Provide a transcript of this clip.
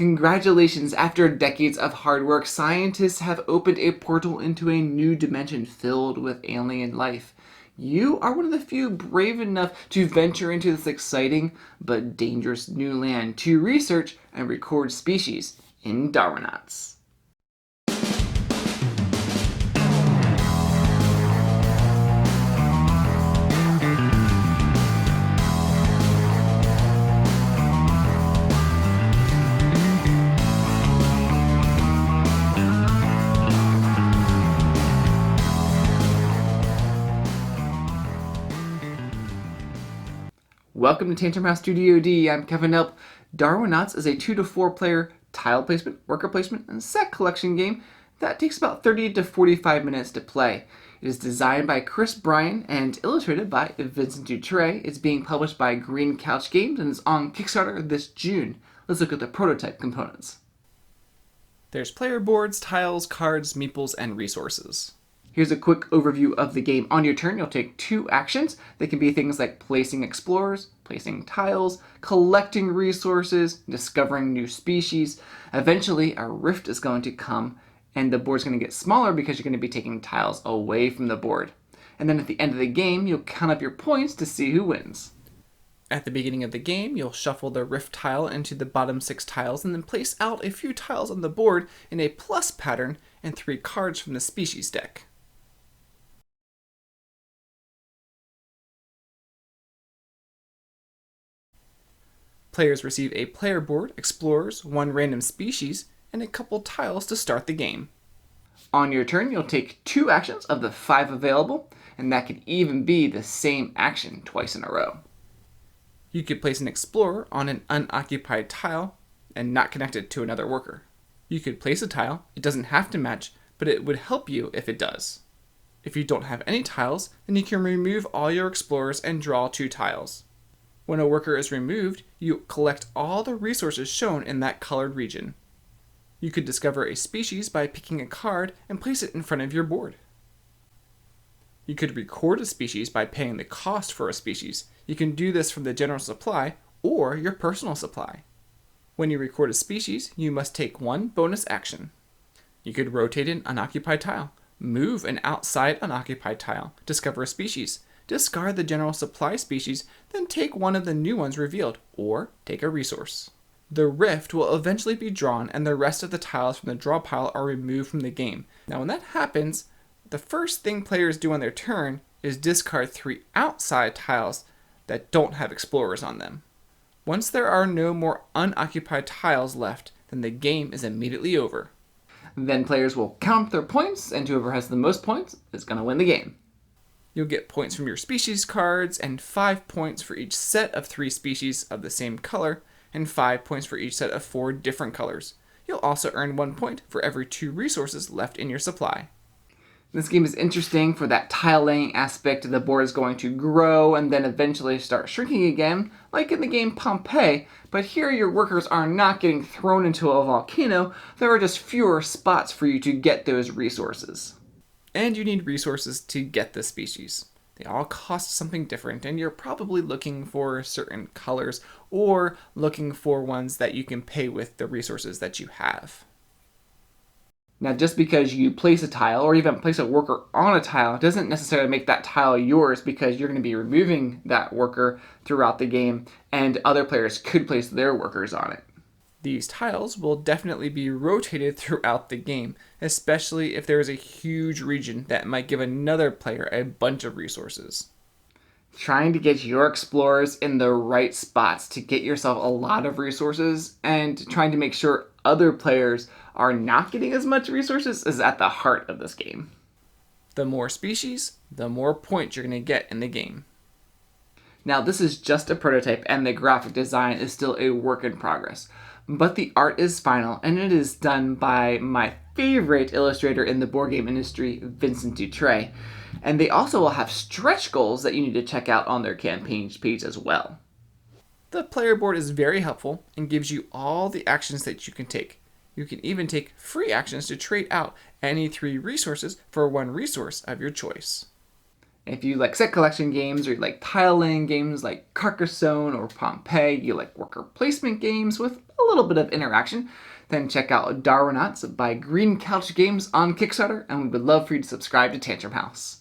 Congratulations! After decades of hard work, scientists have opened a portal into a new dimension filled with alien life. You are one of the few brave enough to venture into this exciting but dangerous new land to research and record species in Darwinauts. Welcome to Tantrum House Studio D. I'm Kevin Elp. Darwinauts is a 2 to 4 player tile placement, worker placement, and set collection game that takes about 30 to 45 minutes to play. It is designed by Chris Bryan and illustrated by Vincent Dutray. It's being published by Green Couch Games and is on Kickstarter this June. Let's look at the prototype components. There's player boards, tiles, cards, meeples, and resources. Here's a quick overview of the game. On your turn, you'll take 2 actions. They can be things like placing explorers, placing tiles, collecting resources, discovering new species. Eventually, a rift is going to come, and the board's going to get smaller because you're going to be taking tiles away from the board. And then at the end of the game, you'll count up your points to see who wins. At the beginning of the game, you'll shuffle the rift tile into the bottom 6 tiles and then place out a few tiles on the board in a plus pattern and 3 cards from the species deck. Players receive a player board, explorers, 1 random species, and a couple tiles to start the game. On your turn, you'll take 2 actions of the 5 available, and that could even be the same action twice in a row. You could place an explorer on an unoccupied tile and not connect it to another worker. You could place a tile, it doesn't have to match, but it would help you if it does. If you don't have any tiles, then you can remove all your explorers and draw 2 tiles. When a worker is removed, you collect all the resources shown in that colored region. You could discover a species by picking a card and place it in front of your board. You could record a species by paying the cost for a species. You can do this from the general supply or your personal supply. When you record a species, you must take 1 bonus action. You could rotate an unoccupied tile, move an outside unoccupied tile, discover a species, discard the general supply species, then take one of the new ones revealed, or take a resource. The rift will eventually be drawn and the rest of the tiles from the draw pile are removed from the game. Now when that happens, the first thing players do on their turn is discard 3 outside tiles that don't have explorers on them. Once there are no more unoccupied tiles left, then the game is immediately over. Then players will count their points, and whoever has the most points is going to win the game. You'll get points from your species cards, and 5 points for each set of 3 species of the same color, and 5 points for each set of 4 different colors. You'll also earn 1 point for every 2 resources left in your supply. This game is interesting for that tile laying aspect. The board is going to grow and then eventually start shrinking again, like in the game Pompeii, but here your workers are not getting thrown into a volcano. There are just fewer spots for you to get those resources. And you need resources to get the species. They all cost something different, and you're probably looking for certain colors or looking for ones that you can pay with the resources that you have. Now, just because you place a tile or even place a worker on a tile doesn't necessarily make that tile yours, because you're going to be removing that worker throughout the game, and other players could place their workers on it. These tiles will definitely be rotated throughout the game, especially if there is a huge region that might give another player a bunch of resources. Trying to get your explorers in the right spots to get yourself a lot of resources and trying to make sure other players are not getting as much resources is at the heart of this game. The more species, the more points you're going to get in the game. Now, this is just a prototype and the graphic design is still a work in progress. But the art is final, and it is done by my favorite illustrator in the board game industry, Vincent Dutray. And they also will have stretch goals that you need to check out on their campaign page as well. The player board is very helpful and gives you all the actions that you can take. You can even take free actions to trade out any 3 resources for 1 resource of your choice. If you like set collection games, or you like tile laying games like Carcassonne or Pompeii, you like worker placement games with a little bit of interaction, then check out Darwinauts by Green Couch Games on Kickstarter, and we would love for you to subscribe to Tantrum House.